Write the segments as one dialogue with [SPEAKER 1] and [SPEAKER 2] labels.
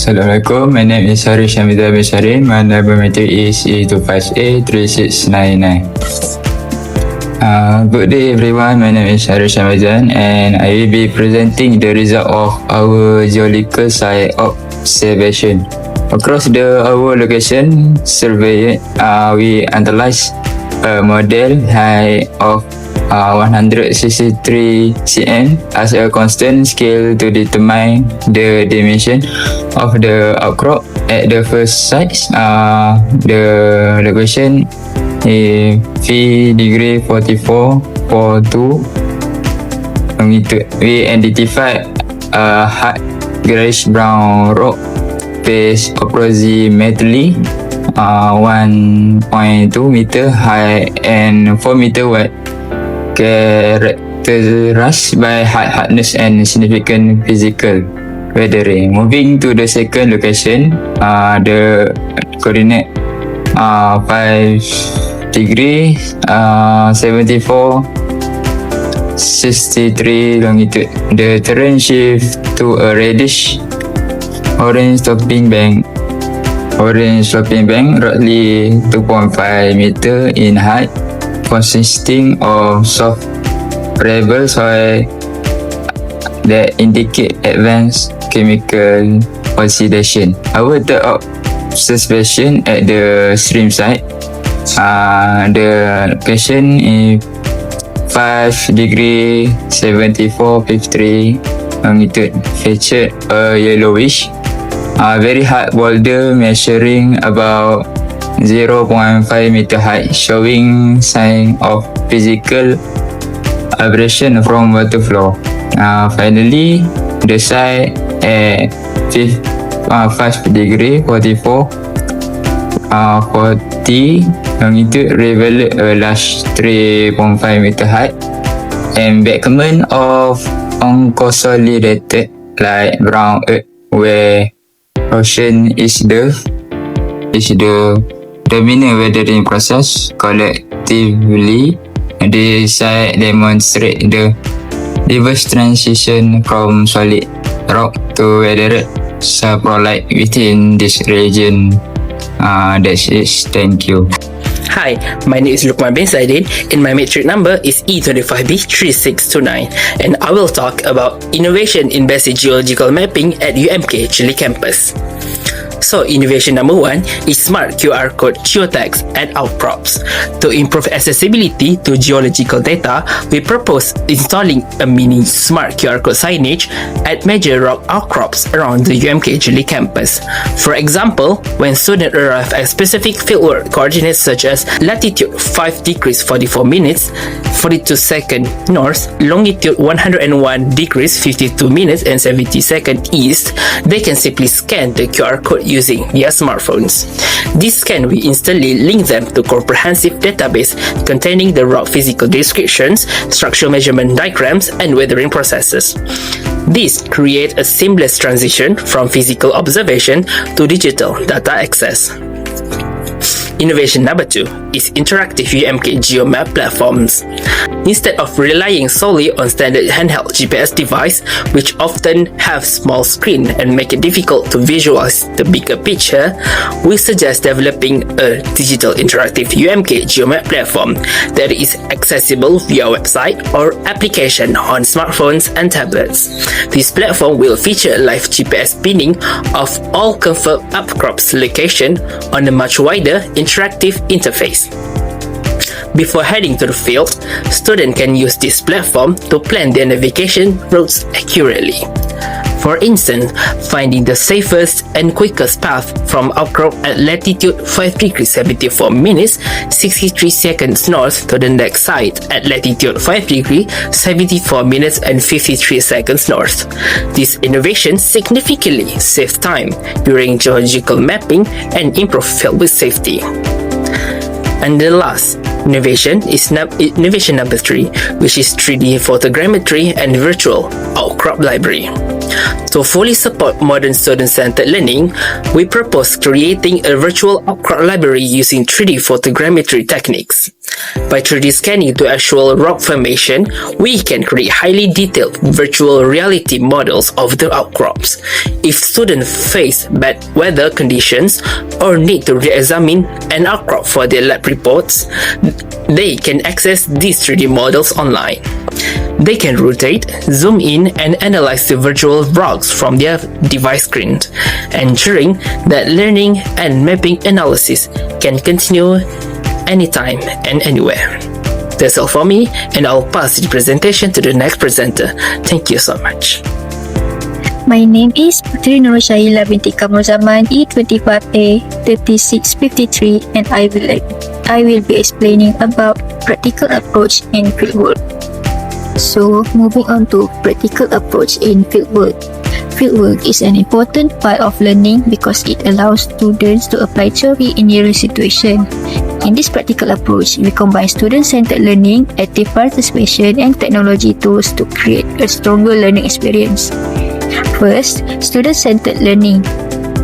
[SPEAKER 1] Assalamualaikum, my name is Haris Hamida Besharin. My number metric is E25A3699. Good day everyone, my name is Haris Hamida and I will be presenting the result of our geological site observation. Across our location survey, we analyzed a model height of 163 cm as a constant scale to determine the dimension of the outcrop at the first site. The location is V degree 4442 longitude. We identified a hard grayish brown rock face approximately 1.2 meter high and 4 meter wide, characterized by high hardness and significant physical weathering. Moving to the second location, the coordinate 5 degree 74 63 longitude. The terrain shift to a reddish orange sloping bank, roughly 2.5 meter in height, consisting of soft pebble soil that indicate advanced chemical oxidation. Our third observation at the stream site, the location is 5 degree 74 53 longitude, featured a yellowish very hard boulder measuring about 0.5 meter height, showing sign of physical abrasion from water flow. Finally, the site at 5 degree 44 40 longitude revealed a large 3.5 meter height embankment of unconsolidated light brown earth, where ocean is the dominant weathering process. Collectively, the site demonstrate the reverse transition from solid rock to weathered saprolite within this region. That's it. Thank you.
[SPEAKER 2] Hi, my name is Lukman bin Saidin and my metric number is E25B3629, and I will talk about innovation in basic geological mapping at UMK Jeli campus. So, innovation number 1 is smart QR code geotags at outcrops. To improve accessibility to geological data, we propose installing a mini smart QR code signage at major rock outcrops around the UMK Jeli campus. For example, when students arrive at specific fieldwork coordinates such as latitude 5 degrees 44 minutes 42 seconds north, longitude 101 degrees 52 minutes and 70 seconds east, they can simply scan the QR code using their smartphones. This scan will instantly link them to comprehensive database containing the rock physical descriptions, structural measurement diagrams, and weathering processes. This creates a seamless transition from physical observation to digital data access. Innovation number 2 is interactive UMK GeoMap platforms. Instead of relying solely on standard handheld GPS device, which often have small screen and make it difficult to visualize the bigger picture, we suggest developing a digital interactive UMK GeoMap platform that is accessible via website or application on smartphones and tablets. This platform will feature live GPS pinning of all confirmed outcrops location on a much wider interactive interface. Before heading to the field, students can use this platform to plan their navigation routes accurately. For instance, finding the safest and quickest path from outcrop at latitude 5 degrees 74 minutes 63 seconds north to the next site at latitude 5 degrees 74 minutes and 53 seconds north. This innovation significantly saves time during geological mapping and improve fieldwork safety. And the last innovation is innovation number 3, which is 3D photogrammetry and virtual outcrop library. To fully support modern student-centered learning, we propose creating a virtual outcrop library using 3D photogrammetry techniques. By 3D scanning to actual rock formation, we can create highly detailed virtual reality models of the outcrops. If students face bad weather conditions or need to re-examine an outcrop for their lab reports, they can access these 3D models online. They can rotate, zoom in, and analyze the virtual rocks from their device screen, ensuring that learning and mapping analysis can continue anytime and anywhere. That's all for me, and I'll pass the presentation to the next presenter. Thank you so much.
[SPEAKER 3] My name is Putri Nur Syahila binti Kamul Zaman E25A 3653, and I will be explaining about practical approach in fieldwork. So, moving on to practical approach in fieldwork. Fieldwork is an important part of learning because it allows students to apply theory in real situation. In this practical approach, we combine student-centered learning, active participation, and technology tools to create a stronger learning experience. First, student-centered learning.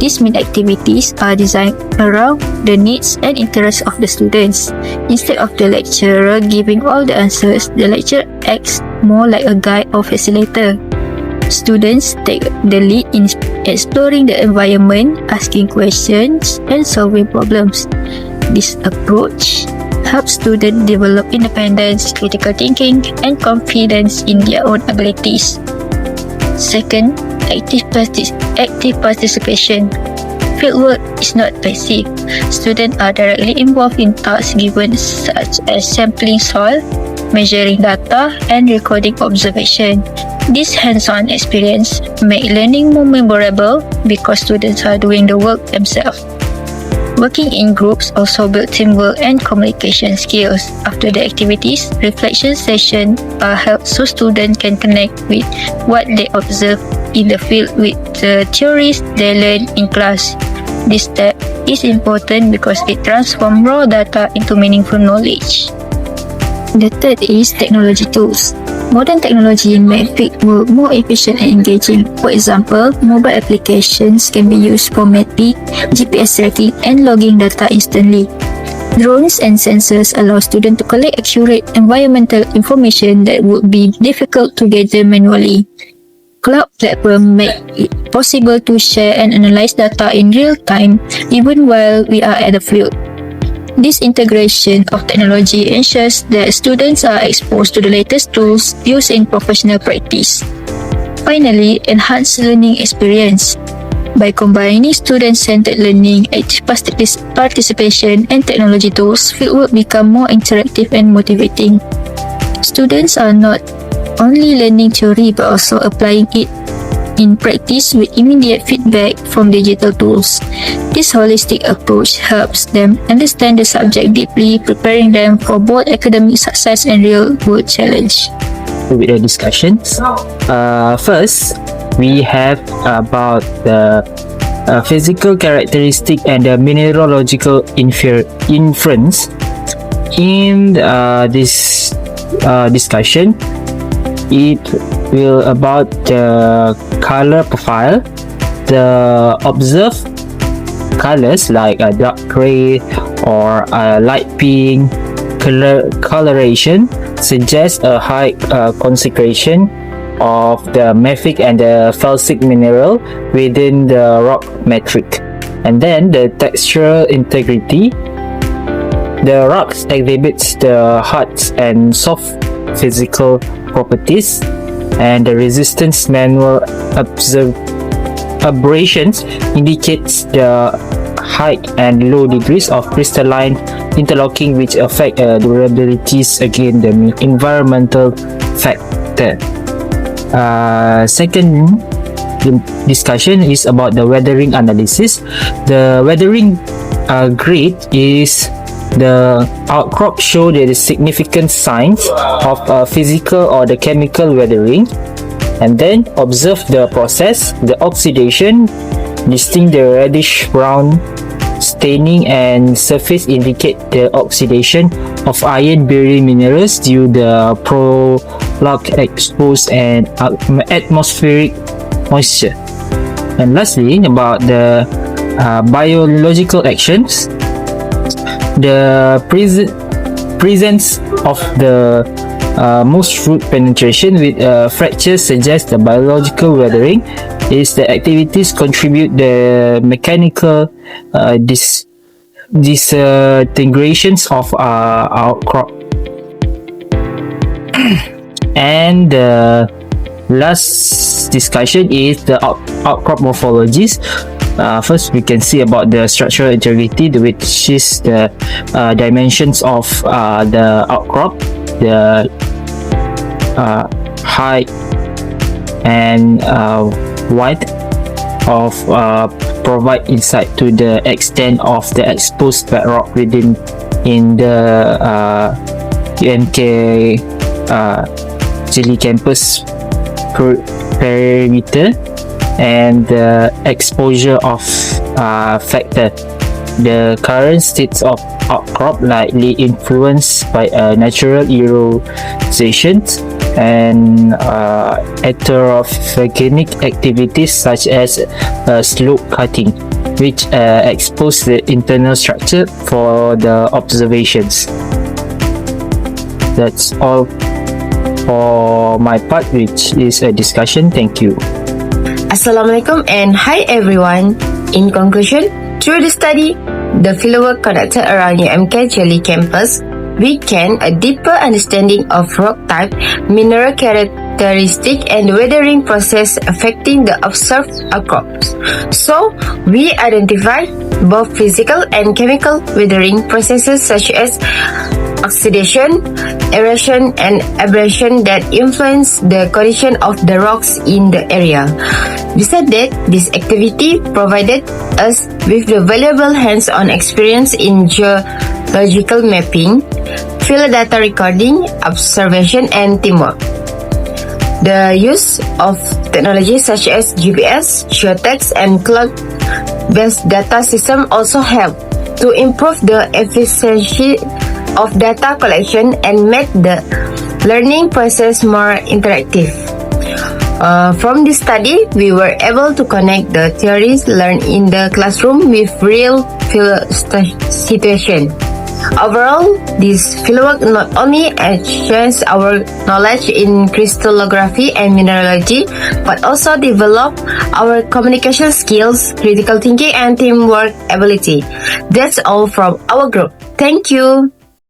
[SPEAKER 3] These main activities are designed around the needs and interests of the students. Instead of the lecturer giving all the answers, the lecturer acts more like a guide or facilitator. Students take the lead in exploring the environment, asking questions, and solving problems. This approach helps students develop independence, critical thinking, and confidence in their own abilities. Second, active participation. Fieldwork is not passive. Students are directly involved in tasks given such as sampling soil, measuring data, and recording observation. This hands-on experience makes learning more memorable because students are doing the work themselves. Working in groups also build teamwork and communication skills. After the activities, reflection sessions are held so students can connect with what they observe in the field with the theories they learn in class. This step is important because it transforms raw data into meaningful knowledge. The third is technology tools. Modern technology make fieldwork more efficient and engaging. For example, mobile applications can be used for mapping, GPS tracking, and logging data instantly. Drones and sensors allow students to collect accurate environmental information that would be difficult to gather manually. Cloud platforms make it possible to share and analyze data in real time even while we are at the field. This integration of technology ensures that students are exposed to the latest tools used in professional practice. Finally, enhance learning experience. By combining student-centered learning, active participation, and technology tools, fieldwork become more interactive and motivating. Students are not only learning theory but also applying it in practice with immediate feedback from digital tools. This holistic approach helps them understand the subject deeply, preparing them for both academic success and real-world challenge.
[SPEAKER 4] With the discussions, first we have about the physical characteristic and the mineralogical inference. In this discussion, it will about the color profile, the observed colors like a dark gray or a light pink. Coloration suggests a high concentration of the mafic and the felsic mineral within the rock matrix. And then the textural integrity. The rocks exhibits the hard and soft physical properties, and the resistance manual abrasions indicates the high and low degrees of crystalline interlocking which affect durabilities against the environmental factor. Second discussion is about the weathering analysis. The weathering grade is the outcrop show the significant signs of physical or the chemical weathering, and then observe the process, the oxidation, distinct the reddish brown staining, and surface indicate the oxidation of iron-bearing minerals due to the prolonged exposed and atmospheric moisture. And lastly, about the biological actions, the presence of the most fruit penetration with fracture suggests the biological weathering is the activities contribute the mechanical disintegrations of outcrop. And the last discussion is the outcrop morphologies. First, we can see about the structural integrity, which is the dimensions of the outcrop, the height and width of provide insight to the extent of the exposed bedrock within in the UMK Jeli campus perimeter, and the exposure of factor. The current states of outcrop likely influenced by natural erosion and heterophagenic activities such as slope cutting, which expose the internal structure for the observations. That's all for my part, which is a discussion. Thank you.
[SPEAKER 5] Assalamualaikum and hi everyone. In conclusion, through the study, the fieldwork conducted around UMK Jeli campus, we gain a deeper understanding of rock type, mineral characteristic, and weathering process affecting the observed outcrops. So, we identify both physical and chemical weathering processes such as oxidation, erosion, and abrasion that influence the condition of the rocks in the area. Besides that, this activity provided us with the valuable hands-on experience in geological mapping, field data recording, observation, and teamwork. The use of technologies such as GPS, geotags, and cloud-based data system also help to improve the efficiency of data collection and make the learning process more interactive. From this study, we were able to connect the theories learned in the classroom with real field situation. Overall, this fieldwork not only enhances our knowledge in crystallography and mineralogy, but also develop our communication skills, critical thinking, and teamwork ability. That's all from our group. Thank you.